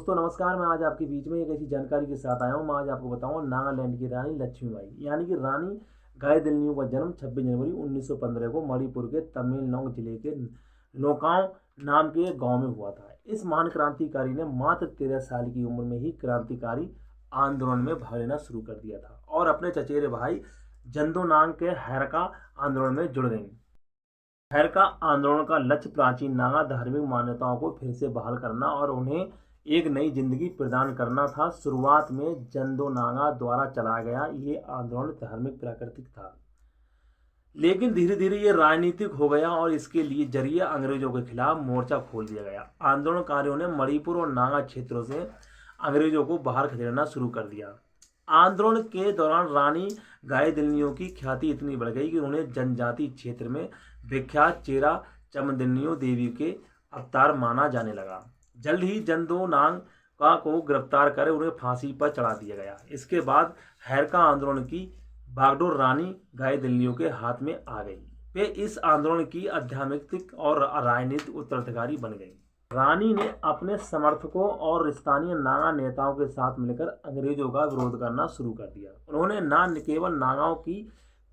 दोस्तों नमस्कार। मैं आज आपके बीच में एक ऐसी जानकारी के साथ आया हूँ। मैं आज आपको बताऊंगा नागालैंड की रानी लक्ष्मीबाई यानी कि रानी गाइदिन्ल्यू का जन्म 26 जनवरी 1915 को मणिपुर के तमेंगलोंग जिले के नौगांव नाम के एक गांव में हुआ था। इस महान क्रांतिकारी ने मात्र 13 साल की उम्र में ही क्रांतिकारी आंदोलन में भाग लेना शुरू कर दिया था और अपने चचेरे भाई जंदोनांग के हैरका आंदोलन में जुड़ गई। हैरका आंदोलन का लक्ष्य प्राचीन नागा धार्मिक मान्यताओं को फिर से बहाल करना और उन्हें एक नई जिंदगी प्रदान करना था। शुरुआत में जंदोनांगा द्वारा चलाया गया ये आंदोलन धार्मिक प्राकृतिक था, लेकिन धीरे धीरे ये राजनीतिक हो गया और इसके लिए जरिए अंग्रेजों के खिलाफ मोर्चा खोल दिया गया। आंदोलनकारियों ने मणिपुर और नागा क्षेत्रों से अंग्रेजों को बाहर खदेड़ना शुरू कर दिया। आंदोलन के दौरान रानी गाइदिन्ल्यू की ख्याति इतनी बढ़ गई कि उन्हें जनजाति क्षेत्र में विख्यात चेरा चमदिन्ल्यू देवी के अवतार माना जाने लगा। जल्द ही जंदोनांग को गिरफ्तार कर उन्हें फांसी पर चढ़ा दिया गया। इसके बाद हैरका आंदोलन की बागडोर रानी गाइदिन्ल्यू के हाथ में आ गई। वे इस आंदोलन की आध्यात्मिक और राजनीतिक उत्तराधिकारी बन गई। रानी ने अपने समर्थकों और स्थानीय नागा नेताओं के साथ मिलकर अंग्रेजों का विरोध करना शुरू कर दिया। उन्होंने न केवल नागाओं की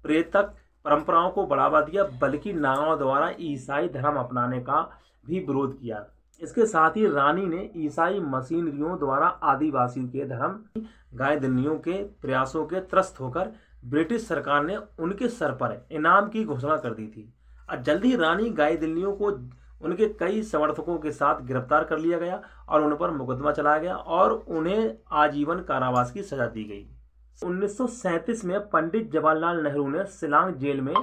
प्रेतक परंपराओं को बढ़ावा दिया बल्कि नागाओं द्वारा ईसाई धर्म अपनाने का भी विरोध किया। इसके साथ ही रानी ने ईसाई मशीनरियों द्वारा आदिवासियों के धर्म गाइदिन्ल्यू के प्रयासों के त्रस्त होकर ब्रिटिश सरकार ने उनके सर पर इनाम की घोषणा कर दी थी। और जल्द ही रानी गाइदिन्ल्यू को उनके कई समर्थकों के साथ गिरफ्तार कर लिया गया और उन पर मुकदमा चलाया गया और उन्हें आजीवन कारावास की सजा दी गई। 1937 में पंडित जवाहरलाल नेहरू ने शिलांग जेल में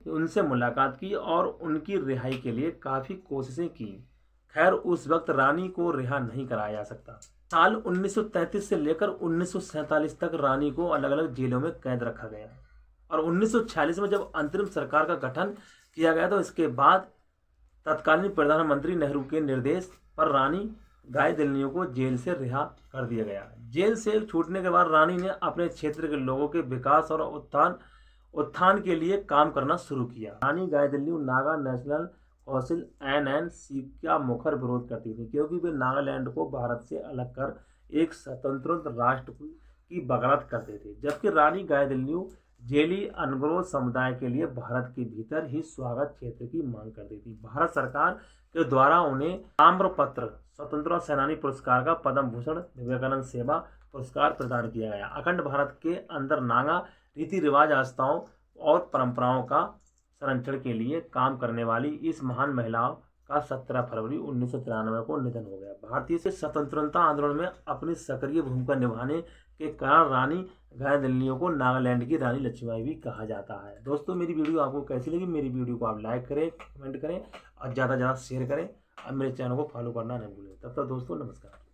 उनसे मुलाकात की और उनकी रिहाई के लिए काफ़ी कोशिशें की। खैर उस वक्त रानी को रिहा नहीं कराया जा सकता। साल 1933 से लेकर 1947 तक रानी को अलग अलग जेलों में कैद रखा गया और 1946 में जब अंतरिम सरकार का गठन किया गया तो इसके बाद तत्कालीन प्रधानमंत्री नेहरू के निर्देश पर रानी गाइदिन्ल्यू को जेल से रिहा कर दिया गया। जेल से छूटने के बाद रानी ने अपने क्षेत्र के लोगों के विकास और उत्थान के लिए काम करना शुरू किया। Rani Gaidinliu Naga national council NNC का मुखर विरोध करती थी क्योंकि वे नागालैंड को भारत से अलग कर एक स्वतंत्र राष्ट्र की वकालत करते थे, जबकि रानी गाइदिन्ल्यू जेली अनग्रो समुदाय के लिए भारत के भीतर ही स्वागत क्षेत्र की मांग करती थी। भारत सरकार के द्वारा उन्हें ताम्रपत्र स्वतंत्रता सेनानी पुरस्कार का पद्म भूषण विवेकानंद सेवा पुरस्कार प्रदान किया गया। अखंड भारत के अंदर नागा रीति रिवाज आस्थाओं और परंपराओं का संरक्षण के लिए काम करने वाली इस महान महिला का 17 फरवरी 1993 को निधन हो गया। भारतीय से स्वतंत्रता आंदोलन में अपनी सक्रिय भूमिका निभाने के कारण रानी गाइदिन्ल्यू को नागालैंड की रानी लक्ष्मीबाई भी कहा जाता है। दोस्तों मेरी वीडियो आपको कैसी लगी? मेरी वीडियो को आप लाइक करें, कमेंट करें और ज़्यादा से ज़्यादा शेयर करें और मेरे चैनल को फॉलो करना नहीं भूलें। तब तक दोस्तों नमस्कार।